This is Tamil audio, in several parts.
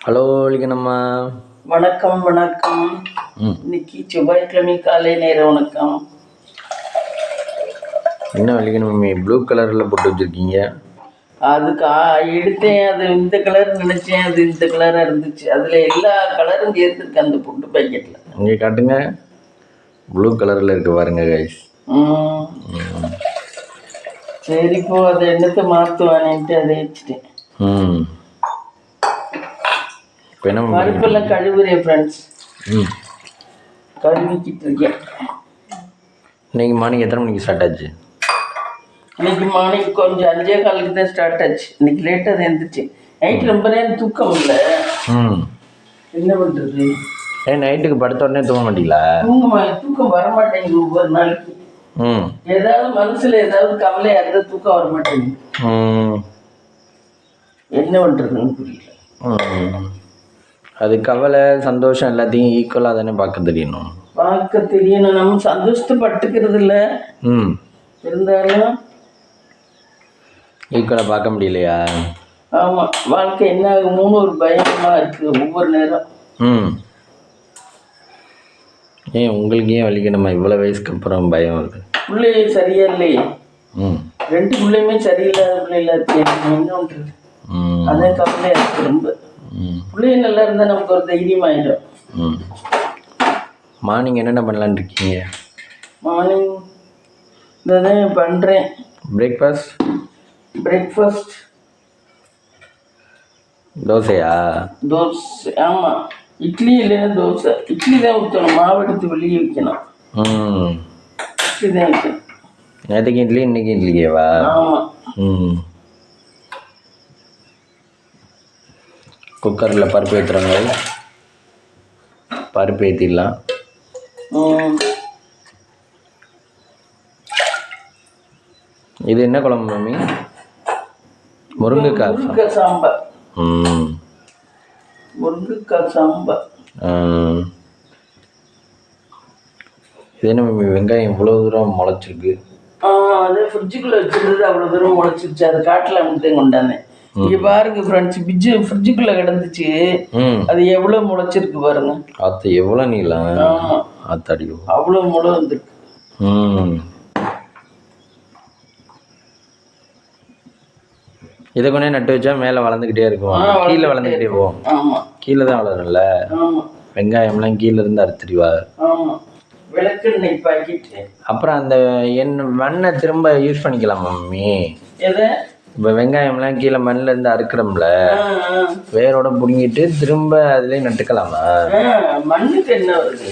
ஹலோ லிங்கனம்மா. வணக்கம் வணக்கம். இன்னைக்கு செவ்வாய்க்கிழமை காலை நேர வணக்கம். என்ன லிங்கனம்மி ப்ளூ கலரில் போட்டு வச்சுருக்கீங்க? அதுக்கு எடுத்தேன், அது இந்த கலர் நினச்சேன், அது இந்த கலராக இருந்துச்சு. அதில் எல்லா கலரும் சேர்த்துருக்கு அந்த புட்டு பாக்கெட்டில். இங்கே காட்டுங்க, ப்ளூ கலரில் இருக்கு பாருங்க கைஸ். சரி, இப்போ அதை என்னத்தை மாற்றுவானேன்ட்டு அதை வச்சுட்டேன். இப்போ என்ன பருப்பெல்லாம் கழுவுறேன் ஃப்ரெண்ட்ஸ். கழுவிக்கிட்டு இருக்கேன். இன்னைக்கு மார்னிங் எத்தனை மணிக்கு ஸ்டார்ட் ஆச்சு? இன்னைக்கு மார்னிங் கொஞ்சம் 5:15 தான் ஸ்டார்ட் ஆச்சு. இன்னைக்கு லேட்டாக தான் இருந்துச்சு. நைட்டு ரொம்ப நேரம் தூக்கம் இல்லை. என்ன பண்ணுறது? நைட்டுக்கு படுத்த உடனே தூங்க மாட்டீங்களா? தூக்கம் வர மாட்டேங்குது. ஒவ்வொரு நாளைக்கு ஏதாவது மனசுல ஏதாவது கவலையா இருந்தா தூக்கம் வர மாட்டேங்குது. என்ன பண்றதுன்னு புரியல. அது கவலை சந்தோஷம் எல்லாத்தையும் ஈக்குவலா தானே பார்க்க தெரியணும். நம்ம சந்தோஷத்தை பட்டுக்கிறது இல்ல, இருந்தாலும் ஈக்குவலா பார்க்க முடியலையா? ஆமா, வாழ்க்கை என்ன ஆகுமோன்னு ஒரு பயமா இருக்கு ஒவ்வொரு நேரம். ஏன் உங்களுக்கு ஏன் வலிக்கணுமா இவ்வளவு வயசுக்கு அப்புறம் பயம் வருது? பிள்ளைய சரியா இல்லையே. 2 பிள்ளையுமே சரியில்லாத பிள்ளைல இருக்கு. என்ன பண்றது? அதான் கவலையா இருக்கு ரொம்ப. பிள்ளைய நல்லா இருந்தா நமக்கு ஒரு தைரியமாயிடும். மார்னிங் என்னென்ன பண்ணலான்னு இருக்கீங்க? மார்னிங் இதான் பண்றேன். பிரேக்ஃபாஸ்ட் தோசையா? தோசை. ஆமா, இட்லி இல்லைன்னா தோசை. இட்லி தான் ஊற்றணும், மாவு எடுத்து வெளியே வைக்கணும். இட்லி தான் வைக்கணும். நேற்றுக்கு இட்லி இன்னைக்கு இட்லிக்கேவா? ஆமாம். குக்கரில் பருப்பு ஏற்றுறவங்க பருப்பு ஏற்றிடலாம். இது என்ன குழம்பு மாமி? முருங்கைக்காய் சாம்பார். முருங்கைக்காய் சாம்பார். இது என்ன மாமி வெங்காயம் இவ்வளோ தூரம் முளைச்சிருக்கு? அது ஃப்ரிட்ஜுக்குள்ளே வச்சுருந்தது அவ்வளோ தூரம் முளைச்சிருச்சு. அதை காட்டில் மட்டும் கொண்டாந்தேன். இங்கே பாருங்க ஃப்ரெண்ட்ஸ், ஃப்ரிட்ஜுக்குள்ளே கிடந்துச்சு. அது எவ்வளோ முளைச்சிருக்கு பாருங்க. அது எவ்வளோ நீளம்? ஆத்தாடி அவ்வளோ முளை வந்துருக்கு. இதை கொண்டே நட்டு வச்சா மேலே வளர்ந்துக்கிட்டே இருக்கும், கீழே வளர்ந்துக்கிட்டே போகும். ஆமாம், கீழே தான் வளரும்ல. வெங்காயம்லாம் கீழே இருந்து அறுத்துடுவா. விளக்கெண்ணெய் பாக்கெட். அப்புறம் அந்த மண்ணை திரும்ப யூஸ் பண்ணிக்கலாம் மம்மி. எதை? இப்போ வெங்காயம்லாம் கீழே மண்ணில் இருந்து அறுக்கிறோம்ல, வேரோட பிடுங்கிட்டு திரும்ப அதுலேயே நட்டுக்கலாமா? மண்ணுக்கு என்ன வருது?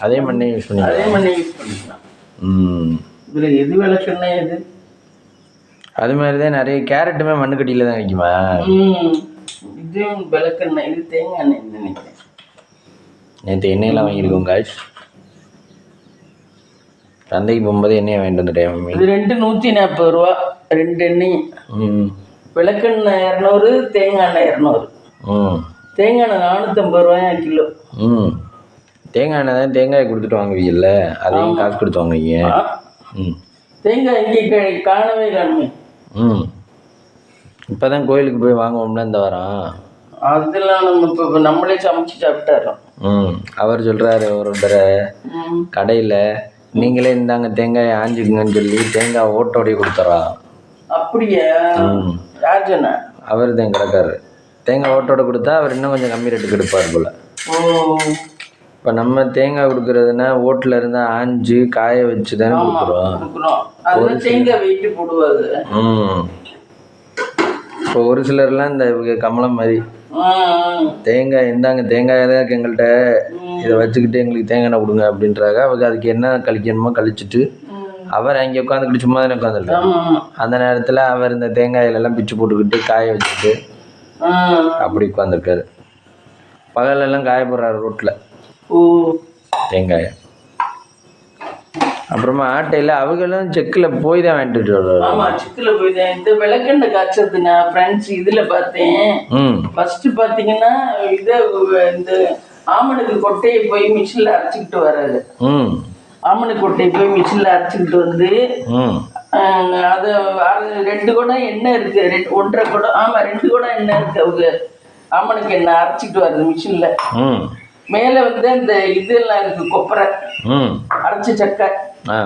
அதே மண்ணே யூஸ் பண்ணிக்கலாம். அதே மண்ணை யூஸ் பண்ணிக்கலாம். இதில் எது விளக்கெண்ணெய் எது? அது மாதிரி தான் நிறைய கேரட்டுமே மண்ணுக்கடியில் தான் வைக்குமா? இதுவும் விளக்கெண்ணெய், இது தேங்காய் எண்ணெய் நினைக்கிறேன். நேற்று எண்ணெயெல்லாம் வாங்கியிருக்கோம் காய்ஸ். சந்தைக்கு போகும்போது எண்ணெயை வாங்கிட்டு வந்துட்டேன் மம்மி. இது 140 ரூபா 2 எண்ணெய். விளக்கெண்ணெய் 200, தேங்காய் எண்ணெய் 200. தேங்காய் எண்ணெய் 450 ரூபாயா கிலோ. தேங்காய் எண்ணெய் தான் தேங்காய் கொடுத்துட்டு வாங்குவீங்கல்ல, அதையும் காசு கொடுத்து வாங்குவீங்க. தேங்காய் இங்கே காணவே காணுமே. இப்போ தான் கோயிலுக்கு போய் வாங்குவோம்னா இந்த வாரம். அதெல்லாம் நம்ம இப்போ நம்மளே சமைச்சு சாப்பிட்டாரோம். அவர் சொல்கிறாரு ஒரு கடையில், நீங்களே இந்தாங்க தேங்காயை ஆஞ்சிக்குங்கன்னு சொல்லி தேங்காய் ஓட்டோடைய கொடுத்துறா. அப்படியா? ராஜனா? அவர் தான் கடைக்காரர். தேங்காய் ஓட்டோட கொடுத்தா அவர் இன்னும் கொஞ்சம் கம்மி ரேட்டுக்கு எடுப்பார் போல். இப்போ நம்ம தேங்காய் கொடுக்குறதுனா ஓட்டில் இருந்தால் ஆஞ்சு காய வச்சு தானே கொடுக்குறோம். தேங்காய் வெயிட்டு போடுவாங்க. இப்போ ஒரு சிலர்லாம் இந்த கமலம் மாதிரி தேங்காய் இந்தாங்க தேங்காய் தான் இருக்குது எங்கள்கிட்ட, இதை வச்சுக்கிட்டு எங்களுக்கு தேங்காய் எண்ணெய் கொடுங்க அப்படின்றாங்க. அவங்க அதுக்கு என்ன கழிக்கணுமோ கழிச்சிட்டு அவர் அங்கே உட்காந்துக்கிட்டு சும்மா தானே உட்காந்துருக்காங்க. அந்த நேரத்தில் அவர் இந்த தேங்காயிலெல்லாம் பிச்சு போட்டுக்கிட்டு காய வச்சுக்கிட்டு அப்படி உட்காந்துருக்காரு. பகலெல்லாம் காய போடுறாரு ரோட்டில் தேங்காயை. அப்புறமா ஆட்டையில் அவங்களும் செக்கில் போய் தான் வாங்கிட்டு வருவாரு. ஆமாம், செக்கில் போய் தான். இந்த விளக்கெண்ணெய் காய்ச்சது நான் ஃப்ரெண்ட்ஸ் இதில் பார்த்தேன். ஃபஸ்ட்டு பார்த்தீங்கன்னா இதை இந்த ஆமணுக்கு கொட்டையை போய் மிஷினில் அரைச்சிக்கிட்டு வர்றாரு. ஆமணு கொட்டையை போய் மிஷினில் அரைச்சிக்கிட்டு வந்து அதை 2 குடம் எண்ணெய் இருக்குது, 1.5 குடம். ஆமாம், 2 குடம் எண்ணெய் இருக்குது. அவங்க ஆமணக்கு எண்ணெய் அரைச்சிட்டு வருது மிஷின்ல. ம் மேலே வந்து அந்த இதெல்லாம் இருக்கு, கொப்பரை ம் அரைச்ச சக்கை, ஆ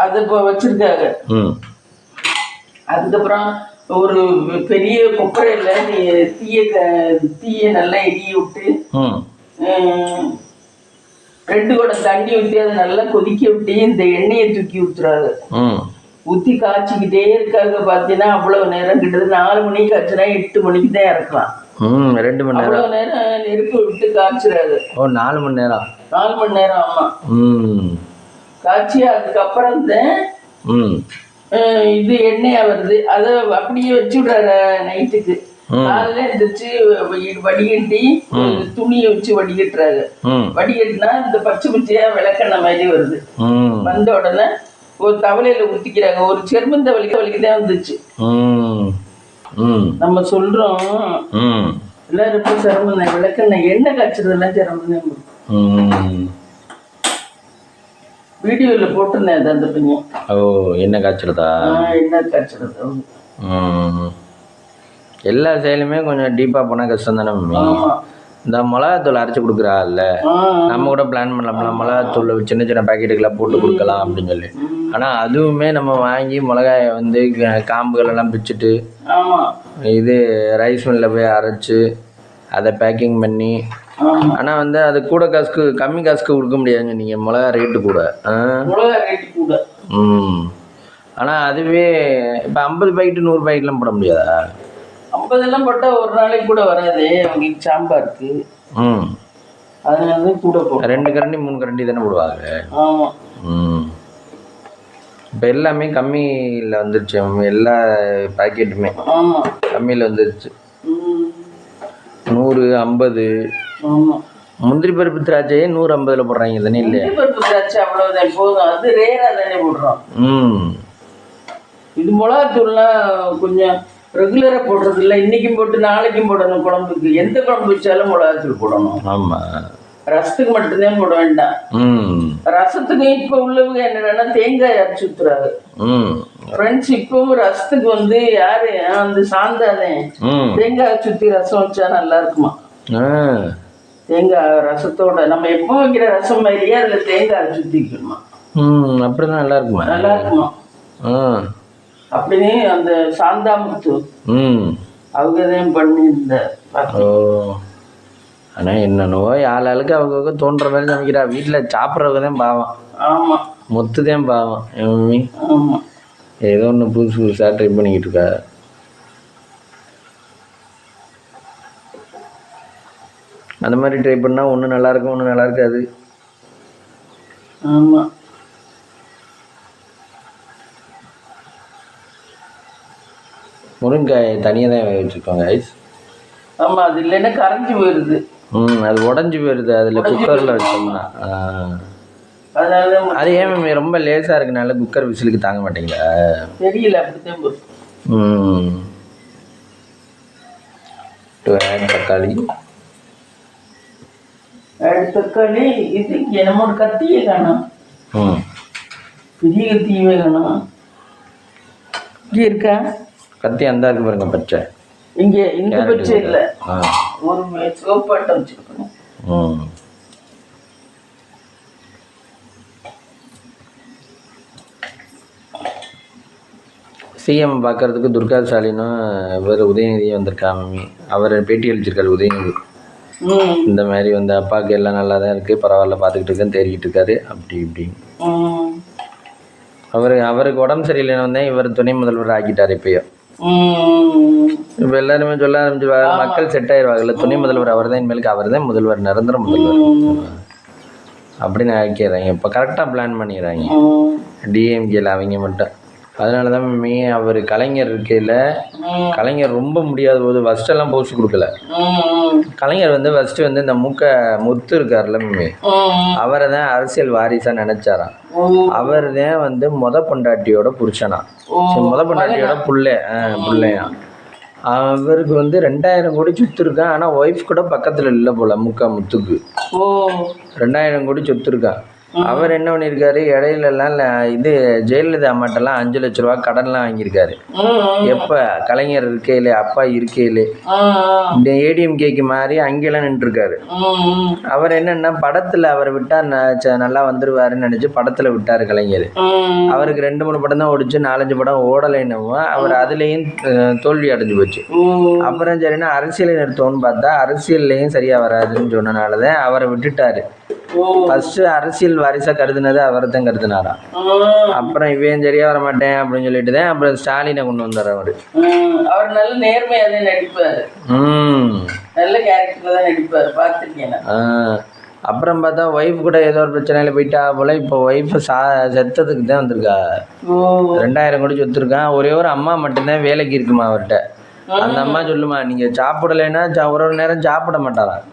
அது இப்போ வச்சிருக்காங்க. ம் அதுக்கப்புறம் ஒரு பெரிய கொப்பரையில் தீய நல்லா எரிய விட்டு ம் 2 குடம் தண்ணி ஊற்றி அதை நல்லா கொதிக்க விட்டு இந்த எண்ணெயை தூக்கி ஊற்றுறாங்க. ம் ஊற்றி காய்ச்சிக்கிட்டே இருக்காங்க. பார்த்தீங்கன்னா அவ்வளோ நேரம், கிட்டத்தட்ட 4 மணிக்கு காய்ச்சினா 8 மணிக்கு தான் இறக்கலாம். 2 மணி நேரம். அவ்வளோ நேரம் நெருப்பு விட்டு காய்ச்சிறாரு. ஓ 4 மணி நேரம். 4 மணி நேரம். ஆமாம். காய்ச்சி அதுக்கப்புறம் தான் இது எண்ணெயா வருது. அதை அப்படியே வச்சு விடுறாரு நைட்டுக்கு. காலையில எழுந்திரிச்சு வடிகட்டி துணியை வச்சு வடிகட்டுறாரு. வடிகட்டினா இந்த பச்சை பச்சையா விளக்கெண்ணெய் மாதிரி வருது. வந்த உடனே ஒரு தவளையில ஊத்திக்கிறாங்க. ஒரு செருமந்தவளிக்கு தான் வந்துச்சு. நம்ம சொல்றோம் எல்லாரும் ரொம்ப சிரமம் தான். விளக்கெண்ணெய் எண்ணெய் காய்ச்சறதெல்லாம் சிரமம் தான். வீடியோல போட்டிருந்தேன் அந்த பையன். ஓ எண்ணெய் காய்ச்சறதா? எண்ணெய் காய்ச்சறது. எல்லா செயலுமே கொஞ்சம் டீப்பா போனா கஷ்டம் தானே. இந்த மிளகாத்தூள் அரைச்சி கொடுக்குறாள்ல, நம்ம கூட பிளான் பண்ணலாம்ல, மிளகாத்தூள் சின்ன சின்ன பாக்கெட்டுக்கெல்லாம் போட்டு கொடுக்கலாம் அப்படின்னு சொல்லி. ஆனால் அதுவுமே நம்ம வாங்கி மிளகாயை வந்து காம்புகளெல்லாம் பிச்சுட்டு இது ரைஸ் மில்லில் போய் அரைச்சி அதை பேக்கிங் பண்ணி, ஆனால் வந்து அது கூட காசுக்கு கம்மி காசுக்கு கொடுக்க முடியாதுங்க. நீங்கள் மிளகா ரேட்டு கூட. ஆனால் அதுவே இப்போ 50 பாக்கெட்டு 100 பாக்கெட்லாம் போட முடியாதா? 50 எல்லாம் போட்டால் ஒரு நாளைக்கு கூட வராது அவங்களுக்கு சாம்பாருக்கு. அதனால கூட போடும். 2 கரண்டி 3 கரண்டி தானே போடுவாங்க. ஆமாம். இப்போ எல்லாமே கம்மியில் வந்துருச்சு. எல்லா பாக்கெட்டுமே கம்மியில் வந்துருச்சு. 100 50. முந்திரி பருப்பு திராட்சையே 150 போடுறாங்க தானே? இல்லையா? பருப்பு திராட்சை அவ்வளோதான் போதும். அது ரேராக தானே போடுறோம். இது மிளகாத்தூள்லாம் கொஞ்சம் ரெகுலராக போடுறது இல்லை. இன்னைக்கும் போட்டு நாளைக்கும் போடணும். குழம்புக்கு எந்த குழம்பு வச்சாலும் மிளகாத்தூள் போடணும். ஆமாம். ரசத்துக்கு மட்டும்தான் போட வேண்டாம். ரசத்துக்கு இப்போ உள்ளவங்க என்னன்னா தேங்காய் அரைச்சி ஊத்துறாங்க. ஃப்ரெண்ட்ஸ் இப்பவும் ரசத்துக்கு வந்து யாரு அந்த சாந்தாதே தேங்காய் அரைச்சி ஊற்றி ரசம் வச்சா நல்லா இருக்குமா? தேங்காய் ரசத்தோட நம்ம எப்போ வைக்கிற ரசம் மாதிரியே அதில் தேங்காய் அரைச்சி ஊற்றிக்கணுமா? அப்படிதான் நல்லா இருக்குமா? நல்லா இருக்குமா? அப்படின்னு அந்த சாந்தாமுத்து அவங்க தான் பண்ணியிருந்த. ஆனால் என்னென்னவோ ஆளுக்கு அவங்க தோன்ற மாதிரி சமைக்கிறா. வீட்டில் சாப்பிட்றவங்க தான் பாவம். ஆமாம். மொத்து தான் பாவம். ஆமாம். ஏதோ ஒன்று புதுசு புதுசாக ட்ரை பண்ணிக்கிட்டு இருக்கா. அந்த மாதிரி ட்ரை பண்ணால் ஒன்று நல்லாயிருக்கும், ஒன்று நல்லா இருக்காது. ஆமாம். முருங்கைக்காய் தனியாக தான் வச்சுருக்கோங்க ஐஸ். ஆமாம். அது இல்லைன்னா கரைஞ்சி போயிடுது. அது உடஞ்சி போயிடுது அதில் குக்கரில் வச்சோம்னா. அது ஏன் ரொம்ப லேசாக இருக்குனால குக்கர் விசிலுக்கு தாங்க மாட்டேங்குதா தெரியல. அப்படித்தான் தக்காளி தக்காளி இது என்னமோ ஒரு கத்தியே காணும். பெரிய கத்தியவே காணும். இங்கே இருக்கா கத்தி? அந்த இருக்கு பாருங்க பச்சை. இங்கே இந்த பச்சை இல்லை, ஒரு சிவப்பாட்டம் வச்சுருக்கணும். சிஎம் பார்க்கறதுக்கு துர்கா ஸ்டாலினும் இவர் உதயநிதியும் வந்திருக்கா. மம்மி அவர் பேட்டி அளிச்சிருக்காரு உதயநிதி. இந்த மாதிரி வந்து அப்பாவுக்கு எல்லாம் நல்லா தான் இருக்குது, பரவாயில்ல பார்த்துக்கிட்டு இருக்கேன்னு தேடிக்கிட்டு இருக்காரு அப்படி இப்படின்னு. அவருக்கு உடம்பு சரியில்லைன்னு வந்தேன், இவர் துணை முதல்வர் ஆக்கிட்டார். இப்போயும் இப்போ எல்லாருமே சொல்ல ஆரம்பிச்சிருவாங்க, மக்கள் செட் ஆயிடுவாங்கல்ல. துணை முதல்வர் அவர் தான், இனிமேலுக்கு அவர் தான் முதல்வர், நிரந்தர முதல்வர் அப்படின்னு ஆக்கிடுறாங்க. இப்போ கரெக்டாக பிளான் பண்ணிடுறாங்க டிஎம்கேல அவங்க மட்டும். அதனால தான் அவர் கலைஞர் இருக்கையில், கலைஞர் ரொம்ப முடியாத போது ஃபஸ்ட்டெல்லாம் போஸ்ட் கொடுக்கல. கலைஞர் வந்து ஃபஸ்ட்டு வந்து இந்த முத்து இருக்கார்ல அவரை தான் அரசியல் வாரிசாக நினச்சாராம். அவர் தான் வந்து பொண்டாட்டியோட புருஷனா, பொண்டாட்டியோட பிள்ளையா. அவருக்கு வந்து 2000 கோடி சொத்து இருக்கான். ஆனால் ஒய்ஃப் கூட பக்கத்தில் இல்லை போல. முத்துக்கு 2000 கோடி சொத்து இருக்கான். அவர் என்ன பண்ணியிருக்காரு, இடையிலலாம் இது ஜெயலலிதா அம்மாட்டெல்லாம் 5 லட்ச ரூபா கடன்லாம் வாங்கியிருக்காரு. எப்போ கலைஞர் இருக்கையிலே, அப்பா இருக்கையிலே இந்த ஏடிஎம்கேக்கு மாதிரி அங்கெல்லாம் நின்றுருக்காரு. அவர் என்னன்னா படத்தில் அவர் விட்டால் நல்லா வந்துருவாருன்னு நினச்சி படத்தில் விட்டார் கலைஞர். அவருக்கு 2-3 படம் தான் ஓடிச்சு, 4-5 படம் ஓடலைன்னவும் அவர் அதுலேயும் தோல்வி அடைஞ்சு போச்சு. அப்புறம் சரின்னா அரசியலை நிறுத்தோன்னு பார்த்தா அரசியல்லையும் சரியாக வராதுன்னு சொன்னனால தான் அவரை விட்டுட்டாரு. ஃபர்ஸ்ட் அரசியல் வாரிசா கருதுனது அவரை தான் கருதுனாராம். அப்புறம் இவன் சரியா வர மாட்டேன் அப்படின்னு சொல்லிட்டு தான் அப்புறம் ஸ்டாலினை கொண்டு வந்தார் அவரு. அவர் நல்ல நேர்மையா தான் நடிப்பாரு. நல்ல கேரக்டர்ல தான் நடிப்பாரு, பார்த்துருக்கேன். அப்புறம் பார்த்தா ஒய்ஃப் கூட ஏதோ ஒரு பிரச்சனையில போயிட்டா போல. இப்போ ஒய்ஃப் செத்ததுக்கு தான் வந்திருக்கா. 2000 கோடி சொத்துருக்கான். ஒரே ஒரு அம்மா மட்டும்தான் வேலைக்கு இருக்குமா அவர்கிட்ட. அந்த அம்மா சொல்லுமா, நீங்க சாப்பிடலைன்னா ஒரு நேரம் சாப்பிட மாட்டாராம்.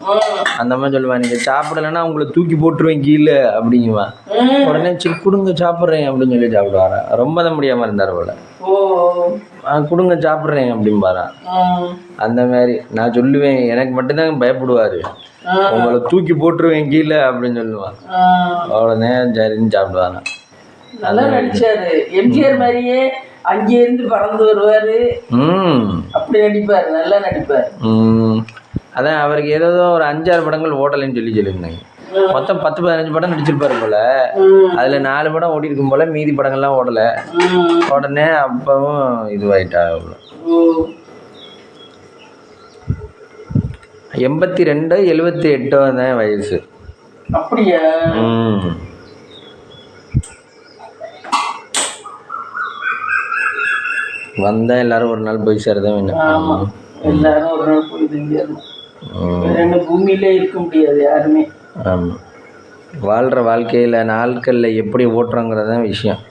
அந்த அம்மா சொல்லுவா, நீங்க சாப்பிடலைன்னா உங்களை தூக்கி போட்டுருவேன் கீழே அப்படிங்குவா. உடனே சரி கொடுங்க சாப்பிட்றேன் அப்படின்னு சொல்லி சாப்பிடுவாரா. ரொம்ப தான் முடியாம இருந்தார் போல. கொடுங்க சாப்பிட்றேன் அப்படின்பாரான். அந்த மாதிரி நான் சொல்லுவேன், எனக்கு மட்டும்தான் பயப்படுவாரு, உங்களை தூக்கி போட்டுருவேன் கீழே அப்படின்னு சொல்லுவான். உடனே சரின்னு சாப்பிடுவாரான். நல்லா நடிச்சாரு. எம்ஜிஆர் மாதிரியே அங்கே இருந்து பறந்து வருவாரு, அப்படி நடிப்பாரு, நல்லா நடிப்பாரு. அதான் அவருக்கு ஏதோ ஒரு 5-6 படங்கள் ஓடலைன்னு சொல்லியிருந்தாங்க. மொத்தம் 10-15 படம் நடிச்சிருப்பாரு போல. அதுல 4 படம் ஓடி இருக்கும் போல, மீதி படங்கள்லாம் ஓடல. உடனே அப்பவும் இதுவாயிட்டா. 82 78 தான் வயசு. அப்படியா? வந்தா எல்லாரும் ஒரு நாள் போய் சேரதான் வேணும். எல்லாரும் ஒரு நாள் போய் சேரணும். பூமியிலே இருக்க முடியாது யாருமே. ஆமாம், வாழ்கிற வாழ்க்கையில் நாட்களில் எப்படி ஓட்டுறோங்கிறதான் விஷயம்.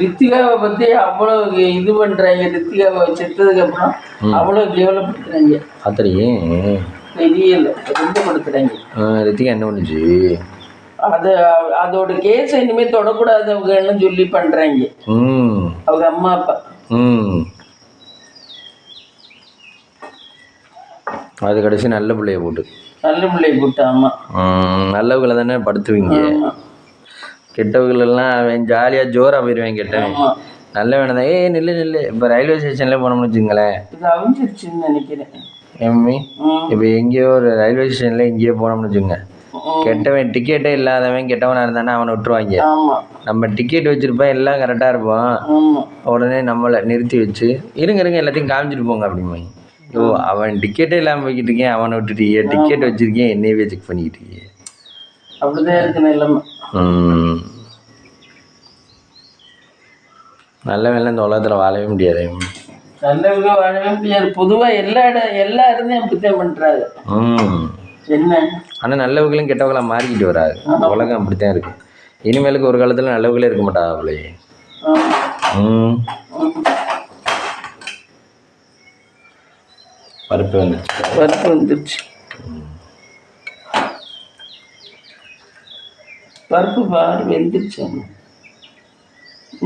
ரித்திகாவை பற்றி அவ்வளோ இது பண்ணுறாங்க. ரித்திகாவை செத்ததுக்கு அப்புறம் அவ்வளோ கேவலப்படுத்துறாங்க. அத்தனையே தெரியல, துன்பப்படுத்துறாங்க. ரித்திகா என்ன பண்ணுச்சு? அதோட கேஸை இனிமேல் தொடக்கூடாதவங்கன்னு சொல்லி பண்ணுறாங்க அவங்க அம்மா அப்பா. அது கடைசி நல்ல பிள்ளைய போட்டு ஆமா, நல்லவங்களை தானே படுத்துவீங்க. கெட்டவங்களெல்லாம் அவன் ஜாலியாக ஜோரா போயிடுவேன். கெட்டவன் நல்லவன் தான். நில்லு இப்போ ரயில்வே ஸ்டேஷன்ல போனோம்னு வச்சுங்களேன், அவிஞ்சிருச்சுன்னு நினைக்கிறேன். இப்போ எங்கேயோ ஒரு ரயில்வே ஸ்டேஷன்ல எங்கேயோ போனோம்னு வச்சுங்க, கெட்டவன் டிக்கெட்டே இல்லாதவன் கெட்டவனா இருந்தானே அவனை விட்டுருவாங்க. நம்ம டிக்கெட் வச்சிருப்போம், எல்லாம் கரெக்டா இருப்போம். உடனே நம்மளை நிறுத்தி வச்சு இருங்க எல்லாத்தையும் காமிச்சிட்டு போங்க அப்படிம்பாங்க. ஓ, அவன் டிக்கெட்டே இல்லாமல் போய்கிட்டு இருக்கேன், அவனை விட்டுட்டீங்க. டிக்கெட் வச்சிருக்கேன், என்னையவே செக் பண்ணிக்கிட்டு இருக்கீங்க. அப்படிதான் இருக்கு நிலைமை. நல்லவன் இந்த உலகத்துல வாழவே முடியாது. நல்லவங்க வாழவே முடியாது. பொதுவா எல்லா இருந்தே அப்படித்தான் பண்றாங்க. என்ன ஆனால் நல்லவர்களும் கெட்டவங்களாம் மாறிக்கிட்டு வராது. உலகம் அப்படித்தான் இருக்கு. இனிமேலுக்கு ஒரு காலத்தில் நல்லவர்களே இருக்க மாட்டாங்களே. பருப்பு வந்துருச்சு. பருப்பு பாரு வெந்துருச்சு.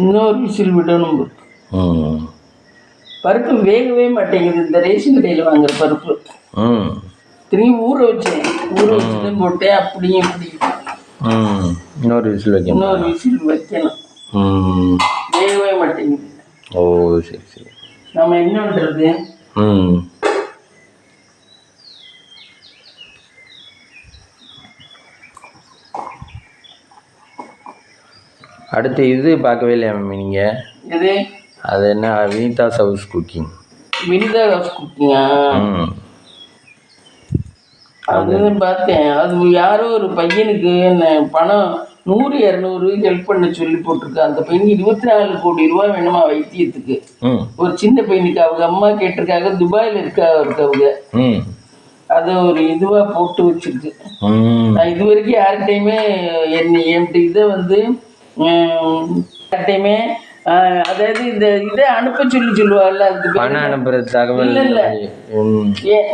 இன்னொரு விசில் விடணும். பருப்பு வேகவே மாட்டேங்குது. இந்த ரேஷன் கடையில் வாங்குற பருப்பு திரும்பி ஊற வச்சுட்டு போட்டேன். அப்படியும் இப்படி இன்னொரு விசில் வைக்கணும். வேகவே மாட்டேங்குது. ஓ சரி. நம்ம என்ன பண்றது? அடுத்து இது பார்க்கவே இல்லையா மம்மி நீங்க? இது அது என்ன? Vinitha's house cooking. அதுதான் பார்த்தேன். அது யாரோ ஒரு பையனுக்கு பணம் 100-200 ஹெல்ப் பண்ண சொல்லி போட்டிருக்கு. அந்த பையனுக்கு 24 கோடி ரூபாய் வேணுமா வைத்தியத்துக்கு. ஒரு சின்ன பையனுக்கு அவங்க அம்மா கேட்டிருக்காங்க. துபாயில் இருக்கவங்க அதை ஒரு இதுவா போட்டு வச்சிருக்கு. நான் இது வரைக்கும் யார்கிட்டையுமே என்கிட்ட இதை வந்து யார்கிட்டையுமே அதாவது இந்த இதை அனுப்ப சொல்லுவாங்கல்ல, அதுக்கு பணம் அனுப்புறது தகவல் இல்லை.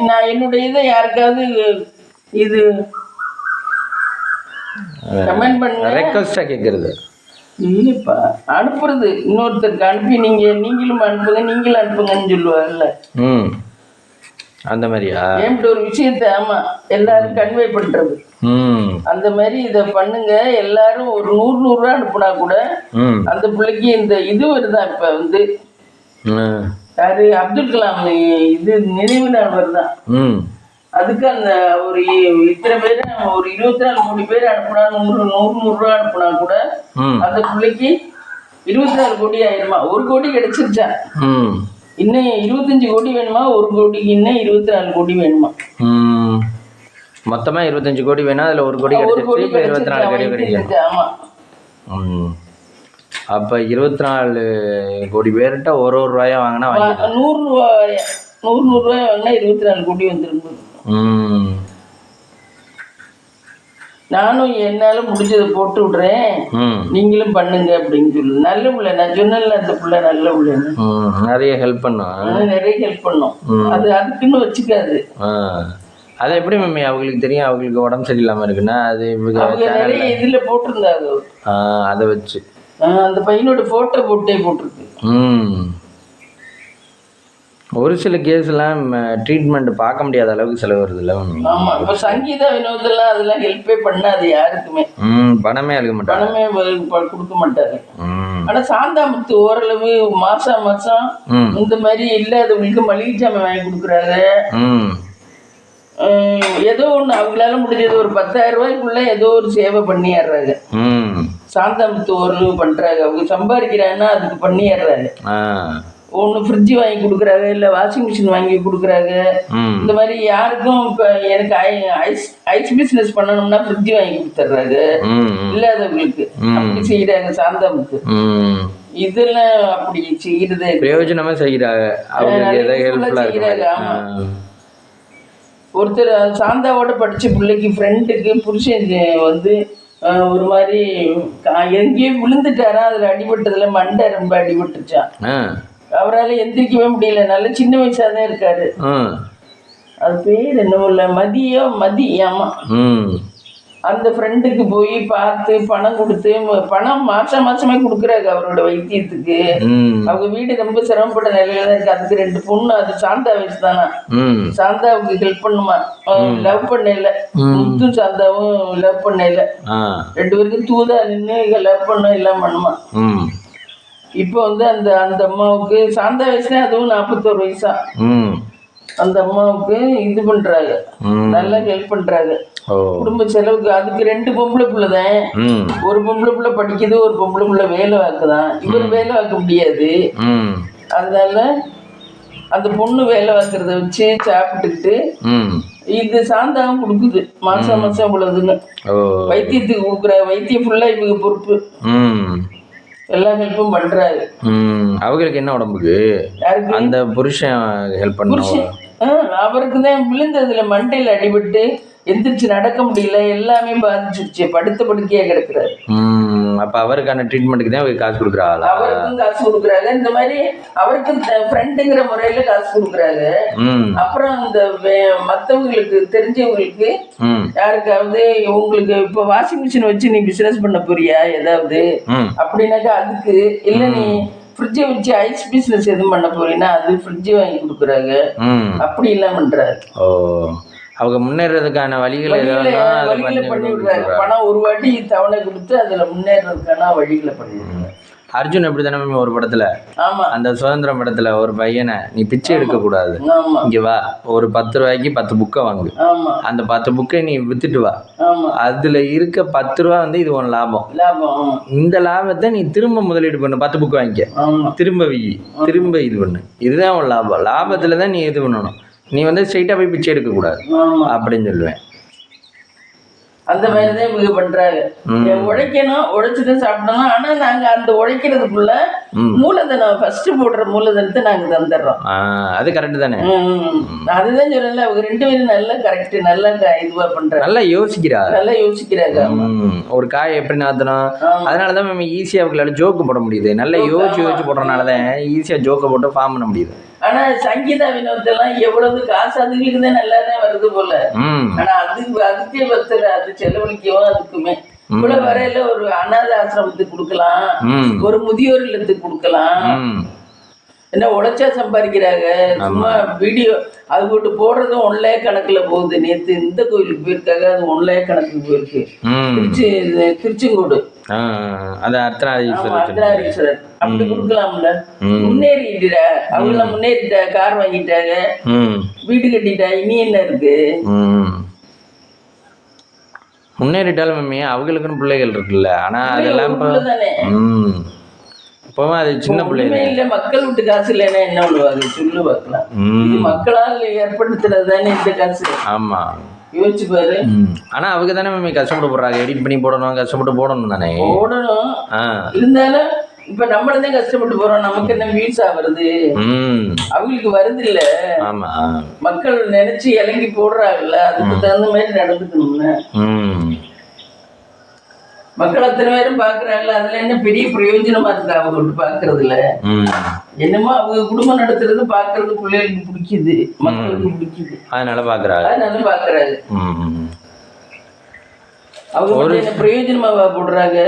நான் என்னுடைய இதை யாருக்காவது இது கமெண்ட் பண்ண ரெக்வெஸ்டா கேட்கறது இல்லைப்பா, அனுப்புறது இன்னொருத்தருக்கு அனுப்பி நீங்களும் அனுப்புங்கன்னு சொல்லுவாங்கல்ல, அந்த மாதிரியா? என்கிட்ட ஒரு விஷயத்தை ஆமா எல்லாரும் கன்வே பண்றது. அந்த மாதிரி இதை பண்ணுங்க. எல்லாரும் ஒரு 100 ரூபா அனுப்புனா கூட அந்த பிள்ளைக்கு இந்த இது வருதான். இப்ப வந்து யாரு அப்துல் கலாம் இது நினைவு நாள் வருதான். அதுக்கு அந்த ஒரு இத்தனை பேர் ஒரு 24 கோடி பேர் அனுப்புனா 100 ரூபா அனுப்புனா கூட அந்த பிள்ளைக்கு 24 கோடி ஆயிருமா. 1 கோடி கிடைச்சிருச்சா, இன்னும் 25 கோடி வேணுமா, 1 கோடிக்கு இன்னும் 24 கோடி வேணுமா. மொத்தமா 25 கோடி வேணா, அதுல 1 கோடி கிடைச்சிருச்சு. இப்ப 24 கோடி கிடைக்கும். ஆமா. அப்ப 24 கோடி பேர்கிட்ட ஒரு ரூபாயா வாங்கினா 100 ரூபாய் வாங்கினா 24 கோடி வந்துருக்கு. நானும் என்னால முடிஞ்சதை போட்டு விடுறேன், நீங்களும் பண்ணுங்க அப்படின்னு சொல்லு. நல்ல பிள்ளை, நான் சொன்னல அந்த பிள்ளை நல்ல பிள்ளைன்னு. நிறைய ஹெல்ப் பண்ணும். அது அதுக்குன்னு வச்சுக்காது. அது எப்படி மம்மி அவங்களுக்கு தெரியும்? அவங்களுக்கு உடம்பு சரியில்லாம இருக்குன்னா அது நிறைய இதுல போட்டிருந்தாங்க. அதை வச்சு அந்த பையனோட போட்டோ போட்டிருக்கு. ஒரு சில கேஸ் எல்லாம் ட்ரீட்மெண்ட் பார்க்க முடியாத அளவுக்கு செலவு வருது இல்ல. ஆமா, இப்ப சங்கீதா வினோதெல்லாம் அதெல்லாம் ஹெல்ப்பே பண்ணாது யாருக்குமே. பணமே அழுக மாட்டாங்க, பணமே கொடுக்க மாட்டாங்க. ஆனா சாந்தாமுத்து ஓரளவு மாசம் இந்த மாதிரி இல்லாதவங்களுக்கு மளிகை ஜாமான் வாங்கி கொடுக்குறாங்க. ஏதோ ஒண்ணு அவங்களால முடிஞ்சது ஒரு 10,000 ரூபாய்க்குள்ள ஏதோ ஒரு சேவை பண்ணிடுறாங்க. சாந்தாமுத்து ஓரளவு பண்றாங்க. அவங்க சம்பாதிக்கிறாங்கன்னா அதுக்கு பண்ணிடுறாங்க. ஒன்று ஃப்ரிட்ஜ் வாங்கி கொடுக்குறாங்க, இல்லை வாஷிங் மிஷின் வாங்கி கொடுக்குறாங்க. இந்த மாதிரி யாருக்கும் இப்போ எனக்கு ஐஸ் பிஸ்னஸ் பண்ணணும்னா ஃப்ரிட்ஜ் வாங்கி கொடுத்துட்றாங்க இல்லாதவங்களுக்கு. அப்படி செய்யறாங்க சாந்தாமுத்து. இதெல்லாம் அப்படி செய்யறது பிரயோஜனமா செய்யறாங்க. ஆமா, ஒருத்தர் சாந்தாவோட படிச்ச பிள்ளைக்கு ஃப்ரெண்டுக்கு புருஷன் வந்து ஒரு மாதிரி எங்கேயோ விழுந்துட்டாரா, அதுல அடிபட்டதுல மண்டை ரொம்ப அடிபட்டுச்சான். அவரால் எந்திரிக்கவே முடியல. நல்ல சின்ன வயசாதான் இருக்காரு. அது பேர் என்னவோ இல்லை, ஆமா. அந்த ஃப்ரெண்டுக்கு போய் பார்த்து பணம் கொடுத்து, பணம் மாசமே கொடுக்குறாங்க அவரோட வைத்தியத்துக்கு. அவங்க வீடு ரொம்ப சிரமப்பட்ட நிலையில தான் இருக்கு. அதுக்கு 2 பொண்ணு. அது சாந்தா வயசு தானா. சாந்தாவுக்கு ஹெல்ப் பண்ணுமா, லவ் பண்ணல. முத்து சாந்தாவும் லவ் பண்ணல. 2 பேருக்கும் தூதா நின்று லவ் பண்ண எல்லாம் பண்ணுமா. இப்போ வந்து அந்த அம்மாவுக்கு சாந்தா வயசுல, அதுவும் 41 வயசா. அந்த அம்மாவுக்கு இது பண்றாங்க, நல்லா ஹெல்ப் பண்றாங்க குடும்ப செலவுக்கு. அதுக்கு 2 பொம்பளை பிள்ளைதான். ஒரு பொம்பளை பிள்ளை படிக்குது, ஒரு பொம்பளை பிள்ளை வேலை வாக்குதான். இவர் வேலை வாக்க முடியாது. அதனால அந்த பொண்ணு வேலை வாக்குறத வச்சு சாப்பிட்டுக்கிட்டு இது சாந்தாவும் கொடுக்குது. மாசம் இவ்வளவுன்னு வைத்தியத்துக்கு கொடுக்குற. வைத்தியம் ஃபுல்லா இவங்க பொறுப்பு. எல்லா ஹெல்ப்பும் பண்றாரு. அவங்களுக்கு என்ன உடம்புக்கு? அந்த புருஷன் ஹெல்ப் பண்ண. அவருக்கு தான் விழுந்ததுல மண்டையில அடிபட்டு எந்திரிச்சு நடக்க முடியல, எல்லாமே பாதிச்சிருச்சு. படுத்த படுக்கையா கிடக்குறாரு. அப்ப அவருக்கான ட்ரீட்மெண்ட்டுக்கு தான் காசு கொடுக்குறாங்க. அவருக்கும் காசு கொடுக்குறாங்க. இந்த மாதிரி அவருக்கு ஃப்ரெண்டுங்கிற முறையில காசு கொடுக்குறாங்க. அப்புறம் இந்த மத்தவங்களுக்கு தெரிஞ்சவங்களுக்கு யாருக்காவது உங்களுக்கு இப்ப வாஷிங் மிஷின் வச்சு நீ பிசினஸ் பண்ண போறியா ஏதாவது அப்படின்னாக்கா அதுக்கு, இல்ல நீ ஃப்ரிட்ஜை வச்சு ஐஸ் பிசினஸ் எதுவும் பண்ண போறீங்கன்னா அது ஃப்ரிட்ஜ் வாங்கி கொடுக்குறாங்க. அப்படி எல்லாம் பண்றாரு. அவங்க முன்னேறதுக்கான வழிகளை பண்ணி விடுறாங்க. பணம் ஒரு வாட்டி தவணை கொடுத்து அதுல முன்னேறதுக்கான வழிகளை பண்ணி விடுறாங்க. அர்ஜுன் எப்படி தானே ஒரு படத்துல, அந்த சுதந்திரம் படத்துல ஒரு பையனை நீ பிச்சை எடுக்க கூடாது, இங்க வா ஒரு 10 ரூபாய்க்கு 10 புக்கை வாங்கு, அந்த 10 புக்கை நீ வித்துட்டு வா, அதுல இருக்க 10 ரூபா வந்து இது உன் லாபம். இந்த லாபத்தை நீ திரும்ப முதலீடு பண்ணு, 10 புக்கு வாங்கிக்க, திரும்ப இது பண்ணு, இதுதான் உன் லாபம். லாபத்துலதான் நீ இது பண்ணணும். நீ வந்து ஸ்ட்ரைட்டா போய் பிச்சை எடுக்க கூடாது அப்படின்னு சொல்லுவேன். அந்த மாதிரிதான் இவங்க பண்றாங்க. உழைக்கணும், உழைச்சுட்டு சாப்பிடணும். ஆனா நாங்க அந்த உழைக்கிறதுக்குள்ள மூலதனம் ஃபர்ஸ்ட் போடுற மூலதனத்தை நாங்க தந்துடுறோம். அது கரெக்ட் தானே? அதுதான் சொல்லல. அவங்க 2 பேரும் நல்லா கரெக்ட், நல்லா இதுவா பண்றாங்க. நல்லா யோசிக்கிறாங்க. ஒரு காய் எப்படி நாத்தணும். அதனாலதான் நம்ம ஈஸியா அவங்களால ஜோக்கு போட முடியுது. நல்லா யோசிச்சு போடுறதுனாலதான் ஈஸியா ஜோக்க போட்டு ஃபார்ம் பண்ண முடியுது. ஆனா சங்கீதா வினோதெல்லாம் எவ்வளவு காசு அதுங்களுக்கு தான் நல்லாதான் வருது போல. ஆனா அதுக்கே பத்துல அது செலவழிக்கவும் அதுக்குமே இவ்வளவு வரையில ஒரு அநாத ஆசிரமத்துக்கு கொடுக்கலாம், ஒரு முதியோர் இல்லத்துக்கு கொடுக்கலாம். என்ன உழைச்சா சம்பாதிக்கிறாங்க. சும்மா வீடியோ அது போட்டு போடுறதும் 1 லேக் கணக்குல போகுது. நேற்று இந்த கோயிலுக்கு போயிருக்காங்க, அது 1 லேக் கணக்குக்கு போயிருக்கு. திருச்செங்கோடு அது அர்த்தநாரீஸ்வரர். அப்படி கொடுக்கலாம்ல. முன்னேறிட்டா அவங்க, முன்னேறிட்டா, கார் வாங்கிட்டாங்க, வீடு கட்டிட்டா, இனி என்ன இருக்கு? முன்னேறிட்டாலும் மம்மி அவங்களுக்குன்னு பிள்ளைகள் இருக்குல்ல. ஆனா அதெல்லாம் இப்பவும் அது சின்ன பிள்ளைங்க இல்ல. மக்கள் விட்டு காசு இல்லைன்னா என்ன பண்ணுவாங்க சொல்லு பார்க்கலாம். இது மக்களால் ஏற்படுத்துறது தானே இந்த காசு. ஆமா, யோசிச்சு பாரு. ஆனா அவங்க தானே மம்மி கஷ்டப்பட்டு போடுறாங்க. எடிட் பண்ணி போடணும், கஷ்டப்பட்டு போடணும் தானே. போடணும். இருந்தாலும் இப்ப நம்மளதான் கஷ்டப்பட்டு போறோம். நமக்கு என்ன வீசா வருது, அவங்களுக்கு வருது இல்ல. ஆமா, மக்கள் நினைச்சு இறங்கி போடுறாங்கல்ல, அதுக்கு தகுந்த மாதிரி நடந்துக்கணும்னு. மக்கள் அத்தனை பேரும் பாக்குறாங்கல்ல, அதுல என்ன பெரிய பிரயோஜனமா இருக்கு அவங்க பாக்குறதுல? என்னமோ அவங்க குடும்பம் நடத்துறது பாக்குறது பிள்ளைகளுக்கு பிடிக்குது, மக்களுக்கு பிடிக்குது, அதனால பாக்குறாங்க. அவங்க என்ன பிரயோஜனமா போடுறாங்க.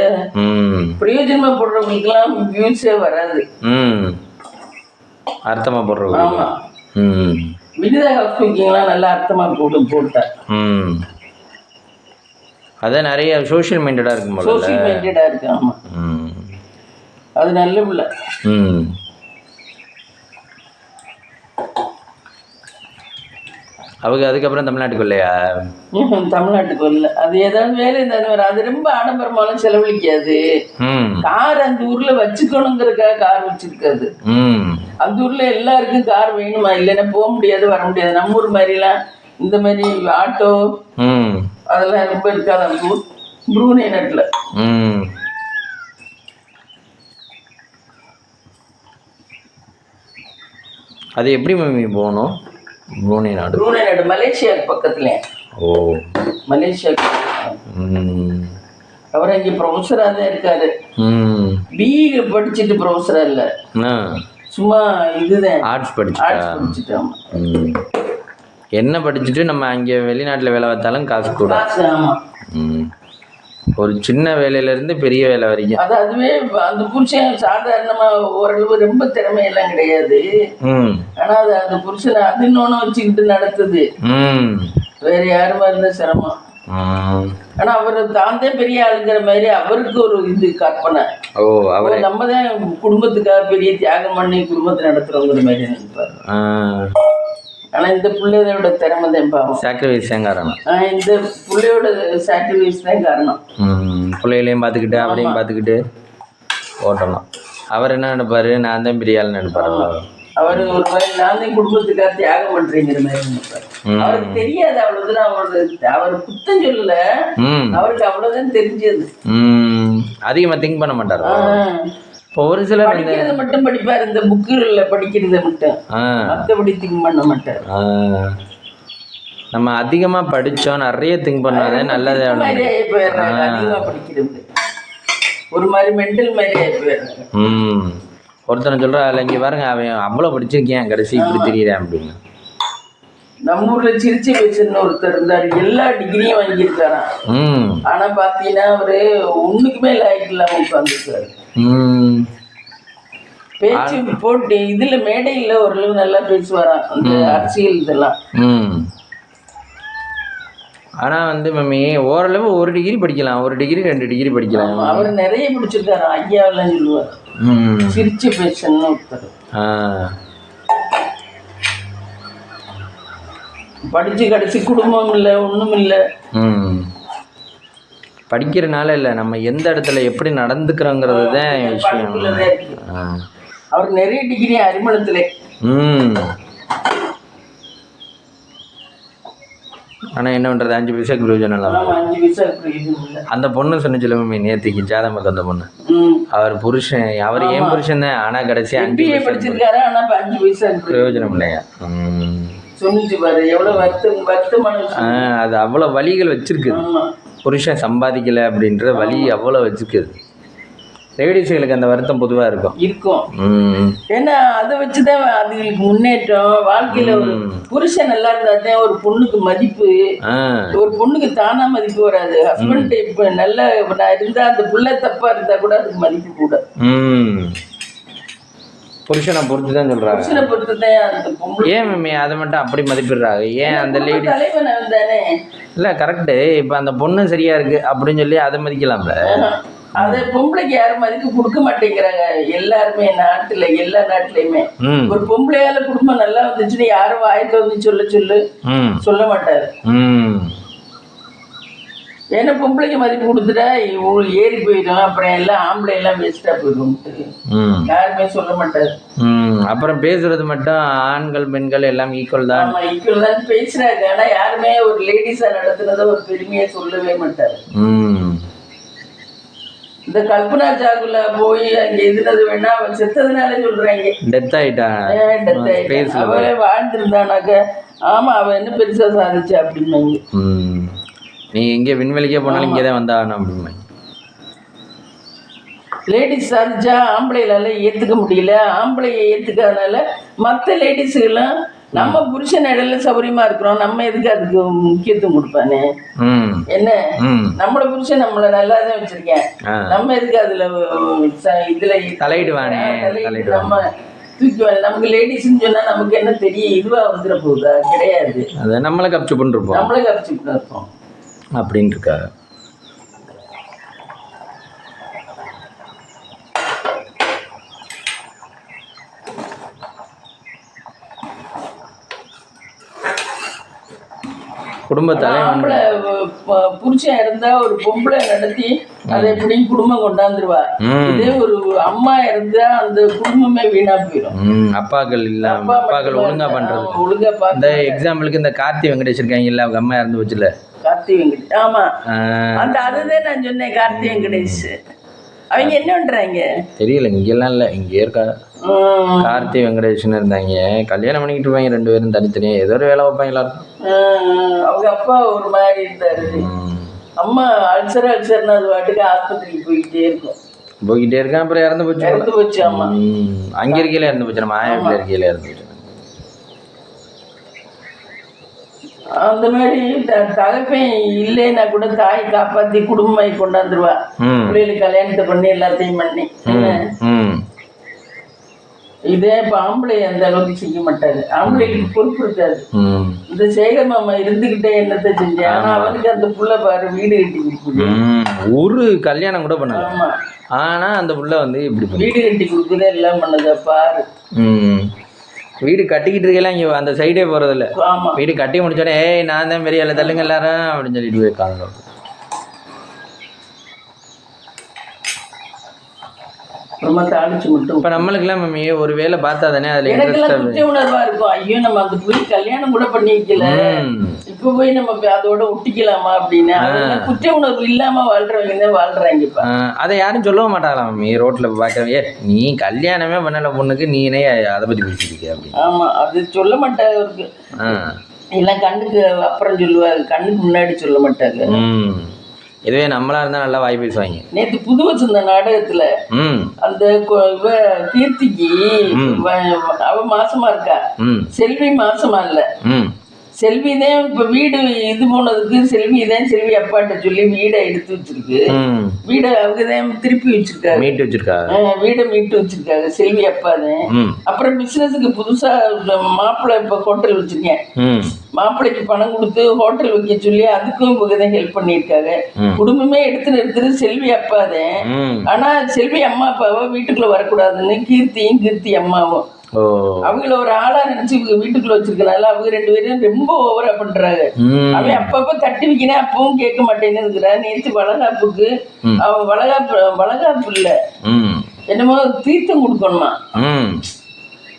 பிரயோஜனமா போடுறவங்களுக்கு எல்லாம் வியூஸே வராது. அர்த்தமா போடுறவங்க. ஆமா, வினிதா ஹவுஸ் குக்கிங்லாம் நல்லா அர்த்தமா போட்டா. அதான் நிறைய சோஷியல் மைண்டடா இருக்கும். சோஷியல் மைண்டடா இருக்கு. ஆமா, அது நல்ல பிள்ளை. அவங்க அதுக்கப்புறம் தமிழ்நாட்டுக்கு இல்லையா? தமிழ்நாட்டுக்கு வரல. அது ஏதாவது வேலை இருந்தாலும் அது ரொம்ப ஆடம்பரமாலும் செலவழிக்காது. கார் அந்த ஊர்ல வச்சுக்கணுங்கிறதுக்காக கார் வச்சிருக்காது. அந்த ஊர்ல எல்லாருக்கும் கார் வேணுமா? இல்லைன்னா போக முடியாது, வர முடியாது. நம்ம ஊர் மாதிரிலாம் இந்த மாதிரி ஆட்டோ அதெல்லாம் ரொம்ப இருக்காது அந்த ஊர். ப்ரூனே நாட்டுல அது எப்படி மம்மி போகணும்? ப்ரூனே நாடு மலேசியாவுக்கு பக்கத்துல. ஓ, மலேசியாவுக்கு. அவர் இங்க ப்ரொஃபஸரா தான் இருக்காரு. பிஇ படிச்சுட்டு ப்ரொஃபஸரா இல்ல, சும்மா இதுதான் ஆர்ட்ஸ் படிச்சுட்டோம். என்ன படிச்சுட்டு நம்ம அங்கே வெளிநாட்டில் வேலை பார்த்தாலும் காசு கூட. ஒரு சின்ன வேலையிலேருந்து பெரிய வேலை வரைக்கும். அதுவே அந்த புருஷன் சாதாரணமா ஓரளவு ரொம்ப திறமையெல்லாம் கிடையாது. ஆனா அது அந்த புருஷனை அது இன்னொன்னு வச்சுக்கிட்டு நடத்துது. வேற யாருமா இருந்தா சிரமம். ஆனா அவரு தாந்தே பெரிய ஆளுங்கிற மாதிரி அவருக்கு ஒரு இது கற்பனை. நம்ம தான் குடும்பத்துக்காக பெரிய தியாகம் பண்ணி குடும்பத்தை நடத்துறோங்கிற மாதிரி நினைப்பாரு. ஆனா இந்த பிள்ளையோட திறமை தான் பாவம். சாக்ரிஃபைஸ் தான் காரணம். இந்த பிள்ளையோட சாக்ரிஃபைஸ் தான் காரணம். பிள்ளைகளையும் பார்த்துக்கிட்டு அவரையும் பார்த்துக்கிட்டு ஓட்டணும். அவர் என்ன நினைப்பாரு? நான் தான் பெரிய ஆள் நினைப்பாரு. அவரு ஒரு மாதிரி நான் தான் குடும்பத்துக்காக தியாகம் பண்றேங்கிற மாதிரி நினைப்பாரு. அவருக்கு தெரியாது அவ்வளவுதான். அவர் குத்தம் சொல்லல, அவருக்கு அவ்வளவுதான் தெரிஞ்சது. அதிகமா திங்க் பண்ண மாட்டாரு. ஒரு சில படிக்கிறத மட்டும் படிப்பாரு, இந்த புக்குல படிக்கிறத மட்டும், மற்றபடி திங்க் பண்ண மாட்டார். நம்ம அதிகமா படிச்சோம், நிறைய திங்க் பண்ணாதே நல்லது. அதிகமா படிக்கிறது ஒரு மாதிரி மெண்டல் மாதிரி போயிடுறாங்க. ஒருத்தனை சொல்றா, இங்க பாருங்க அவன் அவ்வளவு படிச்சிருக்கேன், கடைசி இப்படி தெரியறேன் அப்படின்னு. நம்ம ஊர்ல சிரிச்சி பேசுன்னு ஒருத்தர் இருந்தாரு, எல்லா டிகிரியும் வாங்கியிருக்காராம். ஆனா பாத்தீங்கன்னா அவரு ஒண்ணுக்குமே லாய்க்கு இல்லாம உட்காந்துருக்காரு. பேச்சு போட்டு இதுல மேடையில ஓரளவு நல்லா பேசுவாராம், அந்த அரசியல் இதெல்லாம். ஆனா வந்து மம்மி ஓரளவு 1 டிகிரி படிக்கலாம், 1 டிகிரி 2 டிகிரி படிக்கலாம். அவர் நிறைய படிச்சிருக்காரு. ஐயாவெல்லாம் சொல்லுவார், சிரிச்சு பேசுன்னு ஒருத்தர். படிச்சு கடைசி குடும்பம் இல்லை, ஒண்ணும் இல்லை. படிக்கிறனால இல்லை, நம்ம எந்த இடத்துல எப்படி நடந்துக்கிறோங்கிறது தான் விஷயம். அவர் நிறைய டிகிரி அறிமுகத்திலே. ஆனால் என்ன பண்ணுறது, 5 பைசாக்கு பிரயோஜனம் இல்லை. 5 பைசாக்கு பிரயோஜனம் இல்லை. அந்த பொண்ணு சொன்னிச்சுல மம்மி நேற்றுக்கு, ஜாதமக்கு அந்த பொண்ணு, அவர் புருஷன், அவர் ஏன் புருஷன் தான், ஆனால் கடைசி 5 படிச்சிருக்காரு, ஆனால் 5 பைசாக்கு பிரயோஜனம் இல்லையா. சொன்னிச்சு பாரு, எவ்வளவு வருத்தமான. அது அவ்வளோ வழிகள் வச்சிருக்குது. புருஷன் சம்பாதிக்கலை அப்படின்ற வழி அவ்வளோ வச்சுக்குது. லேடிஸ்களுக்கு அந்த வருத்தம் பொதுவாக இருக்கும். ஏன்னா அதை வச்சுதான் அதுங்களுக்கு முன்னேற்றம் வாழ்க்கையில. ஒரு புருஷன் நல்லா இருந்தாதான் ஒரு பொண்ணுக்கு மதிப்பு. ஒரு பொண்ணுக்கு தானா மதிப்பு வராது. ஹஸ்பண்ட் இப்ப நல்லா நான் இருந்தா, அந்த புள்ள தப்பா இருந்தா கூட அதுக்கு மதிப்பு கூட. புருஷனை பொறுத்து தான் சொல்றாங்க. புருஷனை பொறுத்து தான் அந்த பொம்பளை. ஏன் மேம் அதை மட்டும் அப்படி மதிப்பிடுறாங்க? ஏன் அந்த லேடி தலைவன் தானே? இல்லை கரெக்டு. இப்போ அந்த பொண்ணு சரியா இருக்கு அப்படின்னு சொல்லி அதை மதிக்கலாம்ல. அது பொம்பளைக்கு யாரும் மதிப்பு கொடுக்க மாட்டேங்கிறாங்க எல்லாருமே நாட்டுல, எல்லா நாட்டுலயுமே. ஒரு பொம்பளையால குடும்பம் நல்லா வந்துச்சுன்னு யாரும் வாய்க்கு வந்து சொல்ல மாட்டாரு. ஏன்னா பொம்பளைக்கு மதிப்பு கொடுத்துட்டா ஏறி போயிடும், அப்புறம் எல்லாம் ஆம்பளை எல்லாம் வேஸ்டா போயிடும், யாருமே சொல்ல மாட்டாரு. அப்புறம் பேசுறது மட்டும் ஆண்கள் பெண்கள் எல்லாம் ஈக்குவல் தான். ஆமா ஈக்குவல் தான் பேசுறாங்க. ஆனா யாருமே ஒரு லேடிஸா நடத்துனத ஒரு பெருமையா சொல்லவே மாட்டாரு. இந்த கல்பனா சாகுல போய் அங்க எதுனது வேணா அவன் செத்ததுனால சொல்றாங்க. டெத் ஆயிட்டா. அவளே வாழ்ந்துருந்தானாக்க ஆமா அவன் என்ன பெருசா சாதிச்சா அப்படின்னாங்க. நீ எங்கே விண்வெளிக்கே போனாலும் இங்கே தான் வந்தாகணும் அப்படின்னாங்க. லேடிஸ் சாதிச்சா ஆம்பளைகளால ஏத்துக்க முடியல. ஆம்பளையை ஏத்துக்காதனால மற்ற லேடிஸுக்கெல்லாம் நம்ம புருஷன் இடையில சௌகரியமா இருக்கிறோம், நம்ம எதுக்கு அதுக்கு முக்கியத்துவம் கொடுப்பானே? என்ன நம்மளோட புருஷன் நம்மள நல்லா தான் வச்சிருக்கேன், நம்ம எதுக்கு அதுல இதுல தலையிடுவானே? நம்ம தூக்கி நமக்கு லேடிஸ்ன்னு சொன்னா நமக்கு என்ன தெரியும், இதுவா வந்துட போகுதா? கிடையாது. அதை நம்மளை கப்ச்சு பண்ணிருப்போம், நம்மளே கப்ச்சு பண்ணிருப்போம் அப்படின்னு இருக்காரு. குடும்பத்தால ஆம்பளை புருஷன் இருந்தா ஒரு பொம்பளை நடத்தி அதை எப்படி குடும்பம் கொண்டாந்துருவா. இதே ஒரு அம்மா இருந்தா அந்த குடும்பமே வீணா போயிடும். அப்பாக்கள் இல்ல, அப்பாக்கள் ஒழுங்கா பண்றது. ஒழுங்கா இந்த எக்ஸாம்பிளுக்கு இந்த கார்த்தி வெங்கடேஷ் இருக்காங்க இல்ல, அவங்க அம்மா இறந்து வச்சுல. கார்த்தி வெங்கடேஷ், ஆமா அதுதான் நான் சொன்னேன். கார்த்தி வெங்கடேஷ் அவங்க என்ன பண்றாங்க தெரியல, இங்கெல்லாம் இல்லை, இங்கே இருக்கா. கார்த்தி வெங்கடேஷ்னு இருந்தாங்க, கல்யாணம் பண்ணிக்கிட்டு இருப்பாங்க ரெண்டு பேரும் தனித்தனியா, ஏதோ ஒரு வேலை வைப்பாங்களா இருக்கும். அவங்க அப்பா ஒரு மாதிரி இருந்தாரு, அம்மா அல்சர்னா அது வாட்டுக்கு ஆஸ்பத்திரிக்கு போய்கிட்டே இருக்கும். அப்புறம் இறந்து போச்சு. ஆமா அங்கே இருக்கையில இறந்து போச்சு, நம்ம ஆயிரத்தில் இருக்கையில இறந்து போச்சு. அந்த மாதிரி தகப்பேன் இல்லைன்னா கூட தாய் காப்பாத்தி குடும்பமாய் கொண்டாந்துருவா. பிள்ளைகளுக்கு கல்யாணத்தை பண்ணி எல்லாத்தையும் பண்ணி. இதே இப்ப ஆம்பளை அந்த அளவுக்கு செய்ய மாட்டாரு, ஆம்பளைக்கு பொறுப்பு இருக்காது. இந்த சேகர் மாமா இருந்துகிட்டே என்னத்தை செஞ்சேன், ஆனா அவனுக்கு அந்த புள்ள பாரு வீடு கட்டி கொடுக்குது. ஒரு கல்யாணம் கூட பண்ணாது. ஆமா ஆனா அந்த புள்ள வந்து இப்படி வீடு கட்டி கொடுக்குது, எல்லாம் பண்ணதா பாரு. வீடு கட்டிக்கிட்டு இருக்கலாம், இங்கே அந்த சைடே போகிறதில்ல. வீடு கட்டி முடிச்சோடனே ஏய் நான் தான் பெரிய ஆளு தள்ளுங்க எல்லாரும் அப்படின்னு சொல்லிட்டு போயிருக்காங்க. ரொம்ப தாளிச்சு மட்டும். இப்போ நம்மளுக்குலாம் மம்மி ஒரு வேலை பார்த்தா தானே அதில் குற்ற உணர்வா இருக்கும். ஐயோ நம்ம அந்த போய் கல்யாணம் கூட பண்ணி வைக்கல, இப்போ போய் நம்ம அதோட ஒட்டிக்கலாமா அப்படின்னு குற்ற உணர்வு இல்லாம வாழ்றவங்க தான் வாழ்றாங்க. அதை யாரும் சொல்லவும் மாட்டாங்களா மம்மி? ரோட்ல பார்க்கவே நீ கல்யாணமே பண்ணல பொண்ணுக்கு நீனே அதை பற்றி பேசிருக்க அப்படின்னு. ஆமா அது சொல்ல மாட்டாங்க அவருக்கு, எல்லாம் கண்ணுக்கு அப்புறம் சொல்லுவாங்க, கண்ணுக்கு முன்னாடி சொல்ல மாட்டாங்க. இதுவே நம்மளா இருந்தா நல்லா வாய் பேசுவாங்க. நேற்று புது வச்சிருந்த நாடகத்துல அந்த கீர்த்திக்கு அவ மாசமா இருக்கா, செல்வி மாசமா இல்ல. செல்விதான் இப்ப வீடு இது போனதுக்கு செல்வி அப்பாட்ட சொல்லி வீடை எடுத்து வச்சிருக்கு. வீடை அவங்கதான் திருப்பி வச்சிருக்காங்க, வீடை மீட்டு வச்சிருக்காங்க செல்வி அப்பாதான். அப்புறம் பிசினஸுக்கு புதுசா மாப்பிள்ளை இப்ப ஹோட்டல் வச்சிருக்கேன், மாப்பிள்ளைக்கு பணம் கொடுத்து ஹோட்டல் வைக்க சொல்லி அதுக்கும் இவங்கதான் ஹெல்ப் பண்ணிருக்காங்க. குடும்பமே எடுத்துட்டு செல்வி அப்பாதான். ஆனா செல்வி அம்மா அப்பாவை வீட்டுக்குள்ள வரக்கூடாதுன்னு கீர்த்தி அம்மாவும் அவங்கள ஒரு ஆளா நினைச்சு வீட்டுக்குள்ள வச்சிருக்கனால அவங்க ரெண்டு பேரும் ரொம்ப ஓவரா பண்றாங்க. அவன் அப்பப்ப தட்டி வைக்கிறேன், அப்பவும் கேட்க மாட்டேன்னு இருக்கிறா. நேற்று வளகாப்புக்கு அவன் வளகாப்பு இல்ல என்னமோ தீர்த்தம் கொடுக்கணுமா,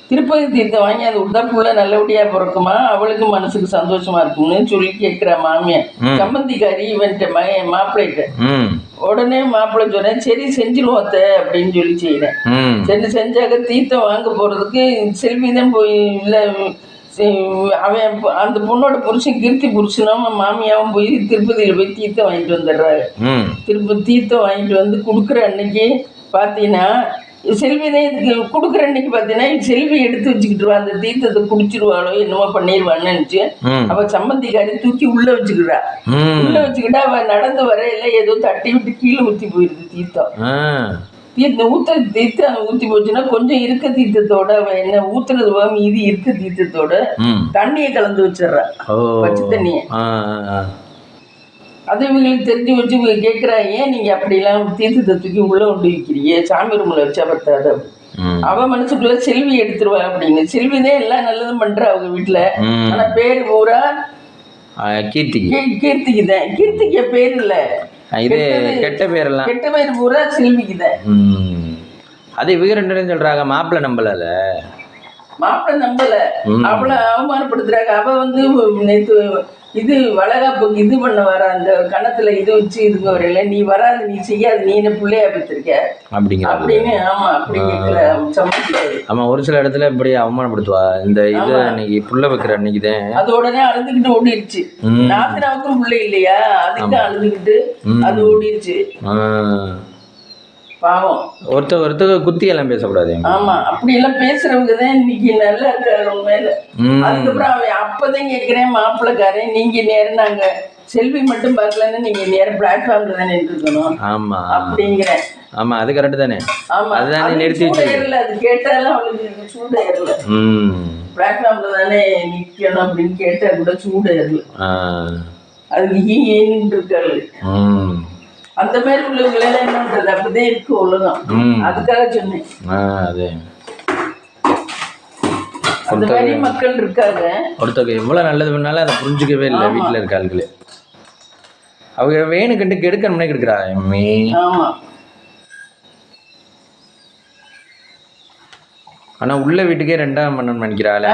திருப்பதி தீர்த்தம் வாங்கி அது விட்டா புள்ள நல்லபடியா பிறக்குமா, அவளுக்கு மனசுக்கு சந்தோஷமா இருக்கும்னு சொல்லி கேட்கிறா மாமியார். சம்பந்திக்காரி இவன்ட்ட மாப்பிள்ளைகிட்ட. உடனே மாப்பிள்ளை சொன்னேன் சரி செஞ்சிருவோம் அத்தை அப்படின்னு சொல்லி செய்யறேன். செஞ்சாக்க தீர்த்தம் வாங்க போறதுக்கு செல்விதான் போய் இல்லை அவன் அந்த பொண்ணோட புருஷன் கீர்த்தி புருஷனும் மாமியாவும் போய் திருப்பதியில போய் தீர்த்தம் வாங்கிட்டு வந்துடுறாரு. தீர்த்தம் வாங்கிட்டு வந்து கொடுக்குற அன்னைக்கு பாத்தீங்கன்னா செல்விதான் இதுக்கு கொடுக்குற அன்னைக்கு பாத்தீங்கன்னா செல்வி எடுத்து வச்சுக்கிட்டுருவா, அந்த தீர்த்தத்தை குடிச்சிருவாளோ என்னமோ பண்ணிடுவான்னு நினைச்சு அவ சம்பந்திக்காரி தூக்கி உள்ள வச்சுக்கிறா. உள்ள வச்சுக்கிட்டா அவ நடந்து வர இல்லை ஏதோ தட்டி விட்டு கீழே ஊத்தி போயிருது தீர்த்தம். இந்த ஊத்துற தீர்த்து அந்த ஊற்றி போச்சுன்னா கொஞ்சம் இருக்க தீர்த்தத்தோட என்ன ஊத்துறது மீதி இருக்க தீர்த்தத்தோட தண்ணியை கலந்து வச்சிடுறா, பச்சை தண்ணியை. அது இவங்களுக்கு தெரிஞ்சு வச்சு கேட்குறா, ஏன் நீங்கள் அப்படிலாம் தீர்த்தத்தை தூக்கி உள்ளே கொண்டு வைக்கிறீங்க, சாமி ரூமில் வச்சா பத்தாது. அவன் மனசுக்குள்ள செல்வி எடுத்துருவா அப்படின்னு. செல்விதான் எல்லாம் நல்லதும் பண்றா அவங்க வீட்டுல. ஆனா பேரு பூரா கீர்த்திக்கு தான். கீர்த்திக்கு பேர் இல்ல, இது கெட்ட பேர் எல்லாம், கெட்ட பேர் பூரா செல்விக்கு தான். அது இவங்க ரெண்டு பேரும் சொல்றாங்க மாப்பிள்ளை நம்பல, மாப்பிள்ளை நம்பல, அவளை அவமானப்படுத்துறாங்க. அவ வந்து நேற்று இது வளகாப்புக்கு இது பண்ண வர அந்த கணத்துல இது வச்சு இதுக்கு வரையில நீ வராது, நீ செய்யாது, நீ என்ன பிள்ளையா பெற்றிருக்க அப்படின்னு. ஆமா அப்படி கேட்கிற சம்மதிக்காது. ஆமா ஒரு சில இடத்துல இப்படி அவமானப்படுத்துவா. இந்த இது அன்னைக்கு புள்ள வைக்கிற அன்னைக்குதான் அது உடனே அழுதுகிட்டு ஓடிடுச்சு. நாத்தினாவுக்கும் பிள்ளை இல்லையா, அதுக்கு அழுதுகிட்டு அது ஓடிடுச்சு. பாவம். ஒருத்தர் குத்தி எல்லாம் பேசக்கூடாது. ஆமா அப்படி எல்லாம் பேசுறவங்கதான் இன்னைக்கு நல்லா இருக்காரு உண்மையில. அதுக்கப்புறம் அவன் அப்பதான் கேட்கிறேன், மாப்பிள்ளைக்காரன் நீங்க நேரம் நாங்க செல்வி மட்டும் பார்க்கலன்னு நீங்க நேரம் பிளாட்ஃபார்ம்ல தானே இருக்கணும். ஆமா அப்படிங்கிறேன். ஆமா அது கரெக்ட் தானே. ஆமா அதுதான் நிறுத்தி வச்சிருக்கல. அது கேட்டாலும் அவளுக்கு சூடு ஏறல. பிளாட்ஃபார்ம்ல தானே நிக்கணும் அப்படின்னு கேட்டா கூட சூடு ஏறல. அதுக்கு ஏன்னு இருக்காரு. அந்த மாதிரி உள்ளவங்கள என்ன பண்றது, அப்படிதான் இருக்கு உலகம். அதுக்காக சொன்னேன். அந்த மாதிரி மக்கள் இருக்காங்க. ஒருத்தருக்கு எவ்வளவு நல்லது பண்ணாலும் அதை புரிஞ்சுக்கவே இல்லை வீட்டுல இருக்க ஆளுகளே. அவங்க வேணுக்கிட்டு கெடுக்கணும்னே கெடுக்கிறா. ஆமா ஆனா உள்ள வீட்டுக்கே ரெண்டாம் பண்ணணும்னு நினைக்கிறாள்.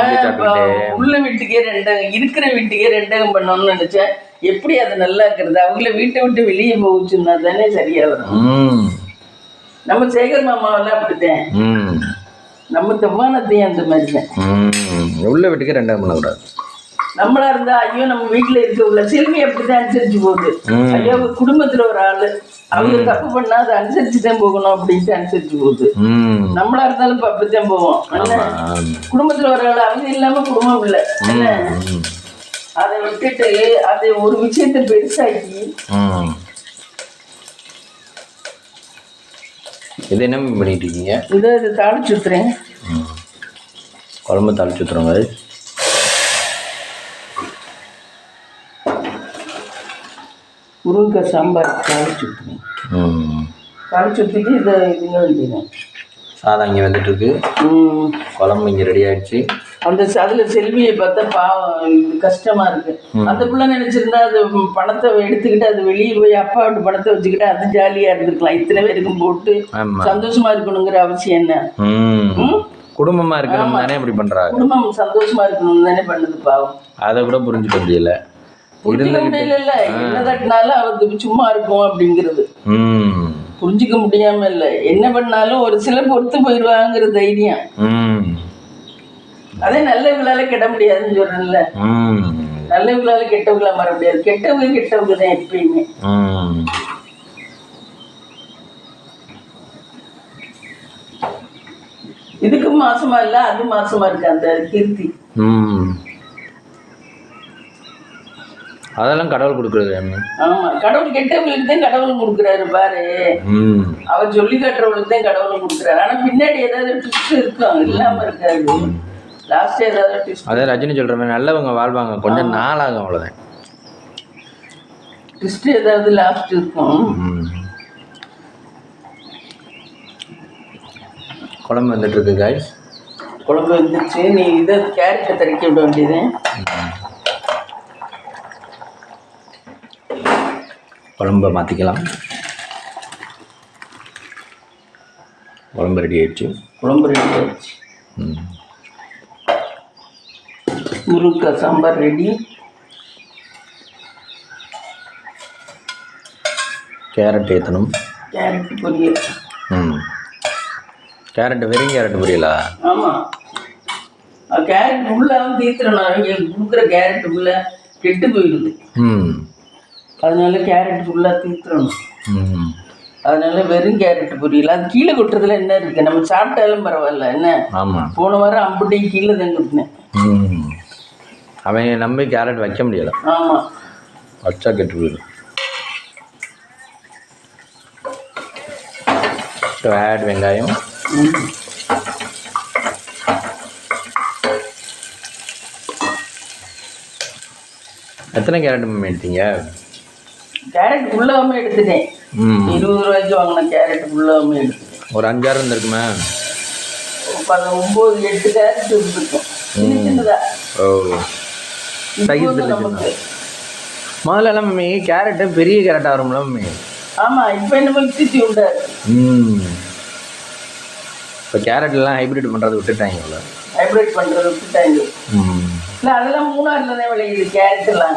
உள்ள வீட்டுக்கே ரெண்டாம், இருக்கிற வீட்டுக்கே ரெண்டாம் பண்ணணும்னு நினைச்சேன். எப்படி அது நல்லா இருக்கிறது? அவங்கள வீட்டை விட்டு வெளியே போச்சுன்னா தானே சரியா வரும். நம்ம சேகர் மாமாவெல்லாம் அப்படித்தான். நம்ம தம்மானத்தையும் அந்த மாதிரி தான். உள்ள வீட்டுக்கே ரெண்டாம் பண்ணக்கூடாது. நம்மளா இருந்தா ஐயோ நம்ம வீட்டுல இருக்க உள்ள செல்வி அப்படித்தான் அனுசரிச்சு போகுது. ஐயோ குடும்பத்துல ஒரு ஆளு அவங்க தப்பு பண்ணா அதை அனுசரிச்சுதான் போகணும் அப்படின்ட்டு அனுசரிச்சு போகுது. நம்மளா இருந்தாலும் இப்ப அப்படித்தான் போவோம். குடும்பத்துல ஒரு ஆளு அவங்க இல்லாம குடும்பம் இல்லை. அதை விட்டுட்டு அதை ஒரு விஷயத்தை பெருசாக்கி. இது என்ன பண்ணிட்டு இருக்கீங்க? இதை தாளிச்சு ஊத்துறேன். குழம்பு தாளிச்சு ஊத்துறோங்க. முருங்கைக்காய் சாம்பார் தாளிச்சு ஊற்றுறேன். தாளிச்சு ஊற்றிட்டு இதை இதுங்க வேண்டியேன். சாதம் இங்கே வந்துட்டு இருக்கு, குழம்பு இங்கே ரெடி ஆயிடுச்சு. அந்த அதில் செல்வியை பார்த்தா பாவம் இது கஷ்டமா இருக்கு. அந்த பிள்ளை நினைச்சிருந்தா அது பணத்தை எடுத்துக்கிட்டு அது வெளியே போய் அப்பா விட்டு பணத்தை வச்சுக்கிட்டு அது ஜாலியா இருந்திருக்கலாம். இத்தனை பேருக்கும் போட்டு சந்தோஷமா இருக்கணுங்கிற அவசியம் என்ன? குடும்பமா இருக்கணும் தானே இப்படி பண்றாங்க. குடும்பம் சந்தோஷமா இருக்கணும்னு தானே பண்ணுது பாவம். அதை கூட புரிஞ்சுக்க முடியல. என்ன தட்டினாலும் அவருக்கு சும்மா இருக்கும் அப்படிங்கிறது புரிஞ்சுக்க முடியாம இல்ல. என்ன பண்ணாலும் ஒரு சில பொறுத்து போயிடுவாங்கிற தைரியம். அதே நல்லவங்களால கெட முடியாதுன்னு சொல்றேன்ல. நல்லவங்களால கெட்டவங்களா மாற முடியாது. கெட்டவங்க கெட்டவங்க தான் எப்பயுமே. இதுக்கு மாசமா இல்ல அது மாசமா இருக்கு அந்த கீர்த்தி. அதெல்லாம் கடவுள் கொடுக்குறது. ஆமா கடவுள் கெட்டவங்களுக்கு தான் கடவுள் கொடுக்குறாரு பாரு. அவர் சொல்லி காட்டுறவங்களுக்கு தான் கடவுள் கொடுக்குறாரு. ஆனா பின்னாடி ஏதாவது ட்விஸ்ட் இருக்கும், இல்லாம இருக்காது. லாஸ்ட் ஏதாவது ட்விஸ்ட். அதே ரஜினி சொல்ற மாதிரி நல்லவங்க வாழ்வாங்க, கொஞ்சம் நாளாகும், அவ்வளவுதான். ட்விஸ்ட் ஏதாவது லாஸ்ட் இருக்கும். குழம்பு வந்துட்டு இருக்கு காய்ஸ். குழம்பு வந்துருச்சு. நீ இதை கேரட்டை தடுக்கி விட வேண்டியது. குழம்பை மாற்றிக்கலாம். குழம்பு ரெடி ஆயிடுச்சு. குழம்பு ரெடி ஆயிடுச்சு. முருங்கைக்காய் சாம்பார் ரெடி. கேரட் ஏற்றணும். கேரட் பொரியல். கேரட் வெறும் கேரட் பொரியலா? ஆமாம். கேரட் ஃபுல்லாக தீர்த்துறணும். அவங்க கொடுக்குற கேரட் ஃபுல்லாக கெட்டு போயிடுது. அதனால கேரட் ஃபுல்லாக தீர்த்துறணும். அதனால வெறும் கேரட் பொரியல். அது கீழே கொட்டுறதுல என்ன இருக்கு? நம்ம சாப்பிட்டாலும் பரவாயில்ல என்ன. ஆமாம். போன வாரம் அம்புட்டையும் கீழே தான் கொட்டினேன். அவன் நம்பி கேரட் வைக்க முடியல. ஆமாம் வச்சா கெட்டு போயிடும். ஸோ ஆட் வெங்காயம். எத்தனை கேரட் மம்மி எடுத்தீங்க? கேரட் ஃபுல்லாமே எடுத்துட்டேன். 20 ரூபாய்க்கு வாங்கின கேரட் ஃபுல்லாமே எடுத்துட்டேன். ஒரு 5-6 இருந்திருக்குமே. 9-8 கேரட் இருந்துருக்கும். சின்னதா. ஓ சைஸ் நமக்கு முதல்ல எல்லாம் மம்மி கேரட்டு பெரிய கேரட்டாக வரும்ல மம்மி? ஆமாம், இப்போ என்ன மிக்சி உண்டு. இப்போ கேரட்லாம் ஹைப்ரிட் பண்ணுறது விட்டுட்டாங்க. ஹைப்ரிட் பண்ணுறது விட்டுட்டாங்க. இல்லை, அதெல்லாம் மூணாறுல தான் விளையுது கேரட்லாம்.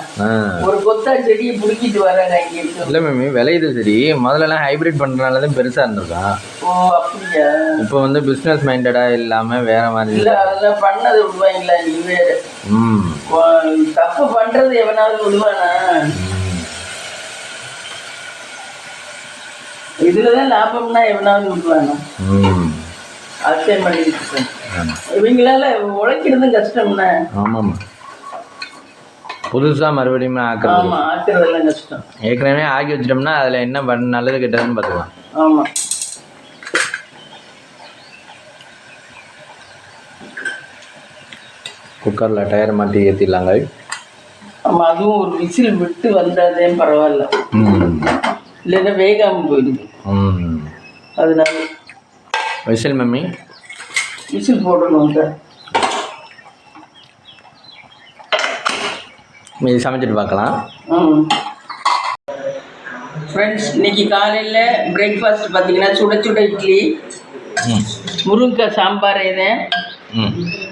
ஒரு கொத்தா செடியை பிடிக்கிட்டு வராங்க இங்கே. இல்லை மம்மி விளையுது சரி, முதல்லலாம் ஹைப்ரிட் பண்ணுறதுனால தான் பெருசாக இருந்திருக்கான். ஓ அப்படியா? இப்போ வந்து பிஸ்னஸ் மைண்டடாக இல்லாமல் வேற மாதிரி. இல்லை, அதெல்லாம் பண்ணதை விடுவாங்களா? நீ வேறு தப்பு பண்ணுறது எவனாவது விடுவானா? இதில் தான் லாபம்னா எவனாவது விடுவானா? அசைன் பண்ணிட்டு இவங்களால உழைக்கிறதும் கஷ்டம்னா. ஆமாம், புதுசாக மறுபடியும் ஆக்குறது. ஆமாம், ஆக்குறதெல்லாம் கஷ்டம். ஏற்கனவே ஆக்கி வச்சிட்டோம்னா அதில் என்ன பண்ண நல்லது கெட்டதுன்னு பார்த்துக்கலாம். ஆமாம். குக்கரில் டயர் மாற்றி ஏற்றிடலாங்க. ஆமாம், அதுவும் ஒரு விசில் விட்டு வந்தாதே பரவாயில்ல, இல்லைன்னா வேகாமல் போயிடுது. அதனால விசில் மம்மி விசில் போடணும் சார். இது சமைச்சிட்டு பார்க்கலாம். ஃப்ரெண்ட்ஸ், இன்னைக்கு காலையில் பிரேக்ஃபாஸ்ட் பார்த்தீங்கன்னா சுட சுட இட்லி, முருங்கைக்காய் சாம்பார், இது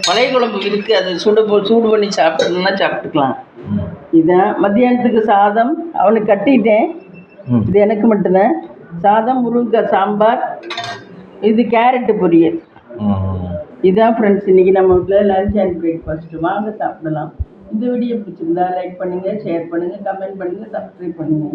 பழைய குழம்பு இருக்குது, அது சூடு பண்ணி சாப்பிட்டோம்னா சாப்பிட்டுக்கலாம். இதான் மத்தியானத்துக்கு சாதம் அவனுக்கு கட்டிட்டேன். இது எனக்கு மட்டும்தான் சாதம், முருங்கைக்காய் சாம்பார், இது கேரட்டு பொரியல். இதுதான் ஃப்ரெண்ட்ஸ் இன்றைக்கி நம்ம வீட்டில் லஞ்ச் அண்ட் பிரேக்ஃபாஸ்ட்டு. வாங்க சாப்பிடலாம். இந்த வீடியோ பிடிச்சிருந்தா லைக் பண்ணுங்கள், ஷேர் பண்ணுங்கள், கமெண்ட் பண்ணுங்கள், சப்ஸ்கிரைப் பண்ணுங்கள்.